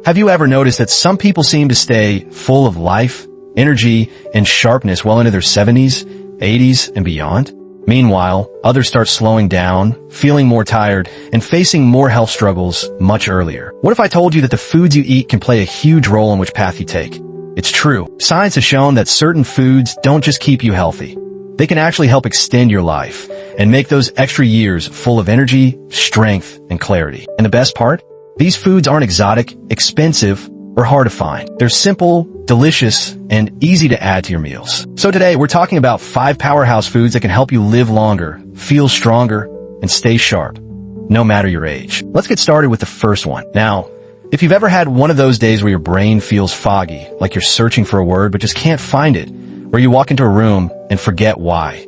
Have you ever noticed that some people seem to stay full of life, energy, and sharpness well into their 70s, 80s, and beyond? Meanwhile, others start slowing down, feeling more tired, and facing more health struggles much earlier. What if I told you that the foods you eat can play a huge role in which path you take? It's true. Science has shown that certain foods don't just keep you healthy. They can actually help extend your life and make those extra years full of energy, strength, and clarity. And the best part? These foods aren't exotic, expensive, or hard to find. They're simple, delicious, and easy to add to your meals. So today, we're talking about 5 powerhouse foods that can help you live longer, feel stronger, and stay sharp, no matter your age. Let's get started with the first one. Now, if you've ever had one of those days where your brain feels foggy, like you're searching for a word but just can't find it, where you walk into a room and forget why,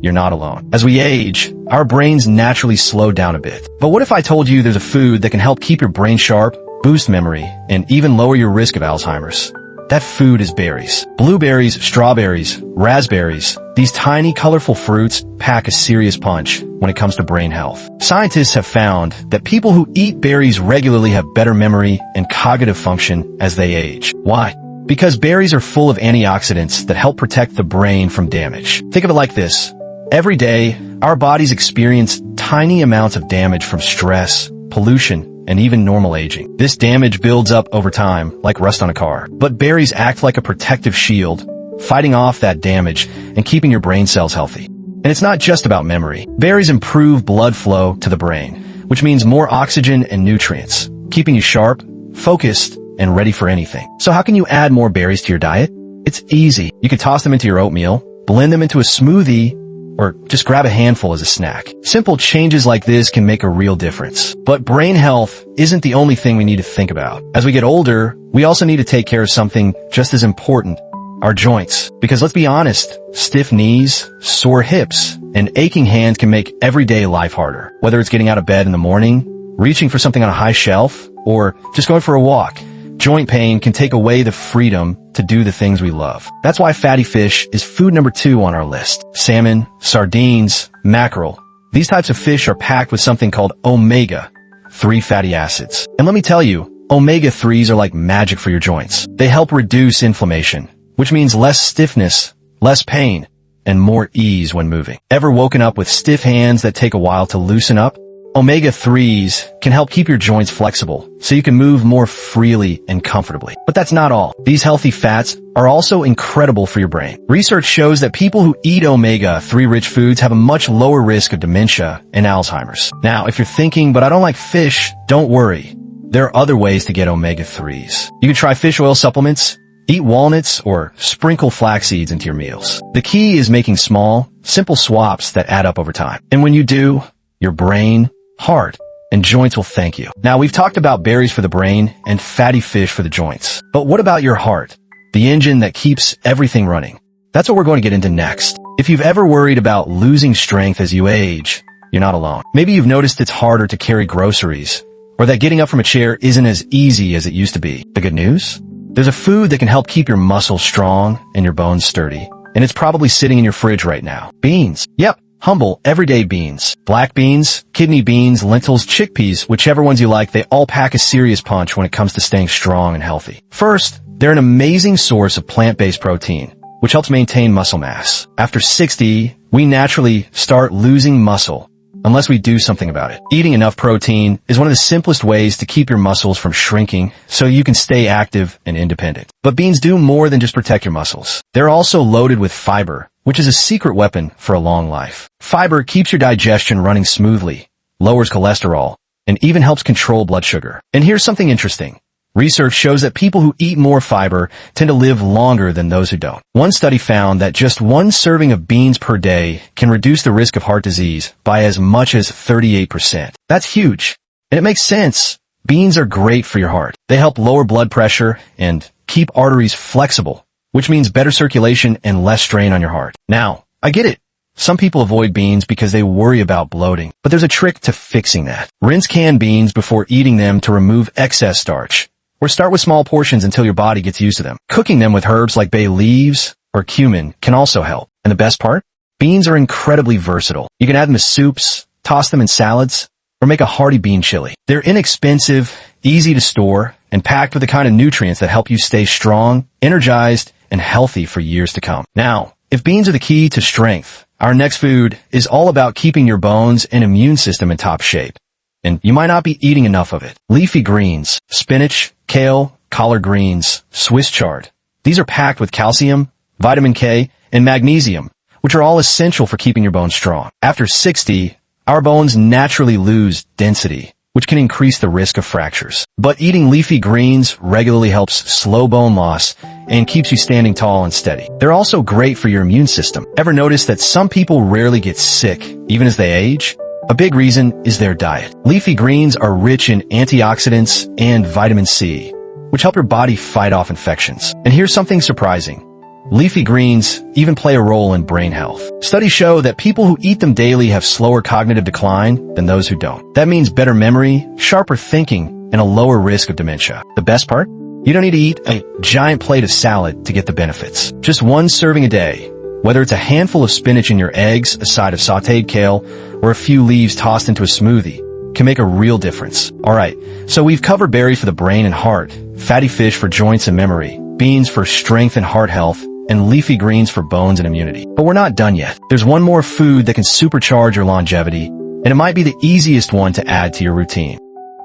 you're not alone. As we age, our brains naturally slow down a bit. But what if I told you there's a food that can help keep your brain sharp, boost memory, and even lower your risk of Alzheimer's? That food is berries. Blueberries, strawberries, raspberries. These tiny, colorful fruits pack a serious punch when it comes to brain health. Scientists have found that people who eat berries regularly have better memory and cognitive function as they age. Why? Because berries are full of antioxidants that help protect the brain from damage. Think of it like this. Every day, our bodies experience tiny amounts of damage from stress, pollution, and even normal aging. This damage builds up over time, like rust on a car. But berries act like a protective shield, fighting off that damage and keeping your brain cells healthy. And it's not just about memory. Berries improve blood flow to the brain, which means more oxygen and nutrients, keeping you sharp, focused, and ready for anything. So how can you add more berries to your diet? It's easy. You can toss them into your oatmeal, blend them into a smoothie, or just grab a handful as a snack. Simple changes like this can make a real difference. But brain health isn't the only thing we need to think about. As we get older, we also need to take care of something just as important, our joints. Because let's be honest, stiff knees, sore hips, and aching hands can make everyday life harder. Whether it's getting out of bed in the morning, reaching for something on a high shelf, or just going for a walk, joint pain can take away the freedom to do the things we love. That's why fatty fish is food number 2 on our list. Salmon, sardines, mackerel. These types of fish are packed with something called omega-3 fatty acids. And let me tell you, omega-3s are like magic for your joints. They help reduce inflammation, which means less stiffness, less pain, and more ease when moving. Ever woken up with stiff hands that take a while to loosen up? Omega-3s can help keep your joints flexible, so you can move more freely and comfortably. But that's not all. These healthy fats are also incredible for your brain. Research shows that people who eat omega-3 rich foods have a much lower risk of dementia and Alzheimer's. Now, if you're thinking, but I don't like fish, don't worry. There are other ways to get omega-3s. You can try fish oil supplements, eat walnuts, or sprinkle flax seeds into your meals. The key is making small, simple swaps that add up over time. And when you do, your brain, heart, and joints will thank you. Now, we've talked about berries for the brain and fatty fish for the joints. But what about your heart? The engine that keeps everything running. That's what we're going to get into next. If you've ever worried about losing strength as you age, you're not alone. Maybe you've noticed it's harder to carry groceries, or that getting up from a chair isn't as easy as it used to be. The good news? There's a food that can help keep your muscles strong and your bones sturdy. And it's probably sitting in your fridge right now. Beans. Yep. Humble, everyday beans. Black beans, kidney beans, lentils, chickpeas, whichever ones you like, they all pack a serious punch when it comes to staying strong and healthy. First, they're an amazing source of plant-based protein, which helps maintain muscle mass. After 60, we naturally start losing muscle, unless we do something about it. Eating enough protein is one of the simplest ways to keep your muscles from shrinking so you can stay active and independent. But beans do more than just protect your muscles. They're also loaded with fiber, which is a secret weapon for a long life. Fiber keeps your digestion running smoothly, lowers cholesterol, and even helps control blood sugar. And here's something interesting. Research shows that people who eat more fiber tend to live longer than those who don't. One study found that just 1 serving of beans per day can reduce the risk of heart disease by as much as 38%. That's huge. And it makes sense. Beans are great for your heart. They help lower blood pressure and keep arteries flexible, which means better circulation and less strain on your heart. Now, I get it. Some people avoid beans because they worry about bloating, but there's a trick to fixing that. Rinse canned beans before eating them to remove excess starch, or start with small portions until your body gets used to them. Cooking them with herbs like bay leaves or cumin can also help. And the best part? Beans are incredibly versatile. You can add them to soups, toss them in salads, or make a hearty bean chili. They're inexpensive, easy to store, and packed with the kind of nutrients that help you stay strong, energized, and healthy for years to come. Now, if beans are the key to strength, our next food is all about keeping your bones and immune system in top shape. And you might not be eating enough of it. Leafy greens, spinach, kale, collard greens, Swiss chard. These are packed with calcium, vitamin K, and magnesium, which are all essential for keeping your bones strong. After 60, our bones naturally lose density, which can increase the risk of fractures. But eating leafy greens regularly helps slow bone loss and keeps you standing tall and steady. They're also great for your immune system. Ever notice that some people rarely get sick, even as they age? A big reason is their diet. Leafy greens are rich in antioxidants and vitamin C, which help your body fight off infections. And here's something surprising. Leafy greens even play a role in brain health. Studies show that people who eat them daily have slower cognitive decline than those who don't. That means better memory, sharper thinking, and a lower risk of dementia. The best part? You don't need to eat a giant plate of salad to get the benefits. Just one serving a day, whether it's a handful of spinach in your eggs, a side of sautéed kale, or a few leaves tossed into a smoothie, can make a real difference. Alright, so we've covered berry for the brain and heart, fatty fish for joints and memory, beans for strength and heart health, and leafy greens for bones and immunity. But we're not done yet. There's one more food that can supercharge your longevity, and it might be the easiest one to add to your routine.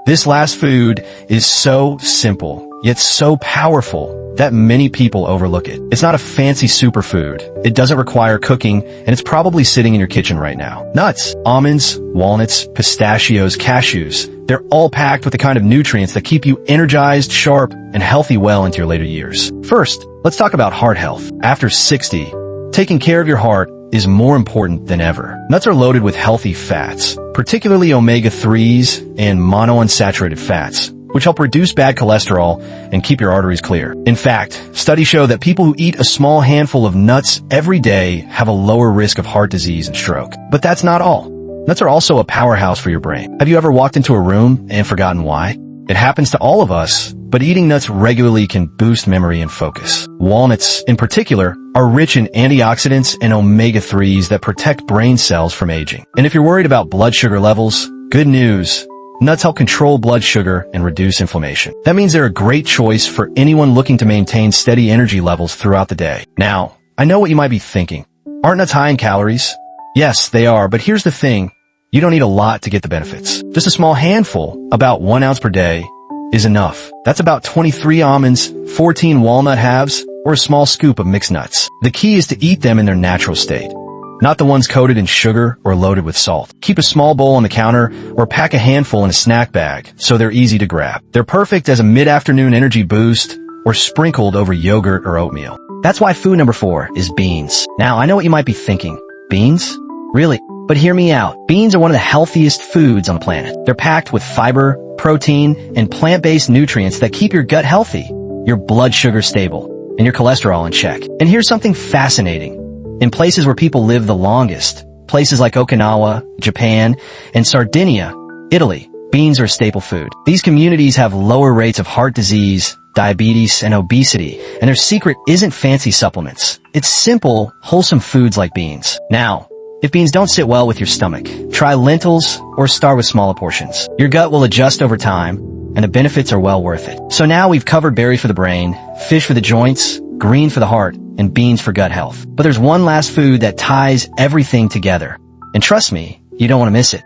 This last food is so simple, yet so powerful that many people overlook it. It's not a fancy superfood. It doesn't require cooking, and it's probably sitting in your kitchen right now. Nuts, almonds, walnuts, pistachios, cashews. They're all packed with the kind of nutrients that keep you energized, sharp, and healthy well into your later years. First, let's talk about heart health. After 60, taking care of your heart is more important than ever. Nuts are loaded with healthy fats, particularly omega-3s and monounsaturated fats, which help reduce bad cholesterol and keep your arteries clear. In fact, studies show that people who eat a small handful of nuts every day have a lower risk of heart disease and stroke. But that's not all. Nuts are also a powerhouse for your brain. Have you ever walked into a room and forgotten why? It happens to all of us, but eating nuts regularly can boost memory and focus. Walnuts, in particular, are rich in antioxidants and omega-3s that protect brain cells from aging. And if you're worried about blood sugar levels, good news. Nuts help control blood sugar and reduce inflammation. That means they're a great choice for anyone looking to maintain steady energy levels throughout the day. Now, I know what you might be thinking. Aren't nuts high in calories? Yes, they are, but here's the thing. You don't need a lot to get the benefits. Just a small handful, about 1 ounce per day, is enough. That's about 23 almonds, 14 walnut halves, or a small scoop of mixed nuts. The key is to eat them in their natural state, not the ones coated in sugar or loaded with salt. Keep a small bowl on the counter or pack a handful in a snack bag so they're easy to grab. They're perfect as a mid-afternoon energy boost or sprinkled over yogurt or oatmeal. That's why food number 4 is beans. Now, I know what you might be thinking. Beans? Really? But hear me out. Beans are one of the healthiest foods on the planet. They're packed with fiber, protein, and plant-based nutrients that keep your gut healthy, your blood sugar stable, and your cholesterol in check. And here's something fascinating. In places where people live the longest, places like Okinawa, Japan, and Sardinia, Italy, beans are a staple food. These communities have lower rates of heart disease, diabetes, and obesity, and their secret isn't fancy supplements. It's simple, wholesome foods like beans. Now, if beans don't sit well with your stomach, try lentils or start with smaller portions. Your gut will adjust over time, and the benefits are well worth it. So now we've covered berry for the brain, fish for the joints, green for the heart, and beans for gut health. But there's one last food that ties everything together. And trust me, you don't want to miss it.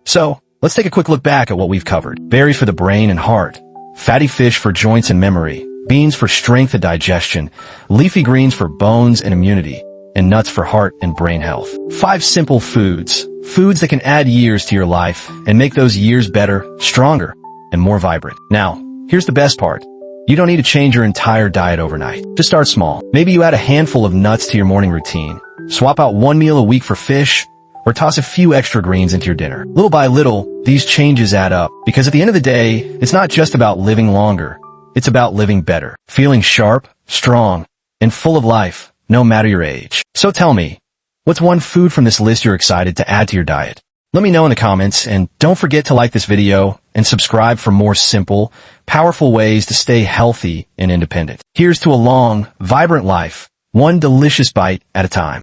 So, let's take a quick look back at what we've covered. Berry for the brain and heart, fatty fish for joints and memory, beans for strength and digestion, leafy greens for bones and immunity, and nuts for heart and brain health. 5 simple foods. Foods that can add years to your life and make those years better, stronger, and more vibrant. Now, here's the best part. You don't need to change your entire diet overnight. Just start small. Maybe you add a handful of nuts to your morning routine, swap out 1 meal a week for fish, or toss a few extra greens into your dinner. Little by little, these changes add up, because at the end of the day, it's not just about living longer. It's about living better, feeling sharp, strong, and full of life, no matter your age. So tell me, what's one food from this list you're excited to add to your diet? Let me know in the comments, and don't forget to like this video and subscribe for more simple, powerful ways to stay healthy and independent. Here's to a long, vibrant life, one delicious bite at a time.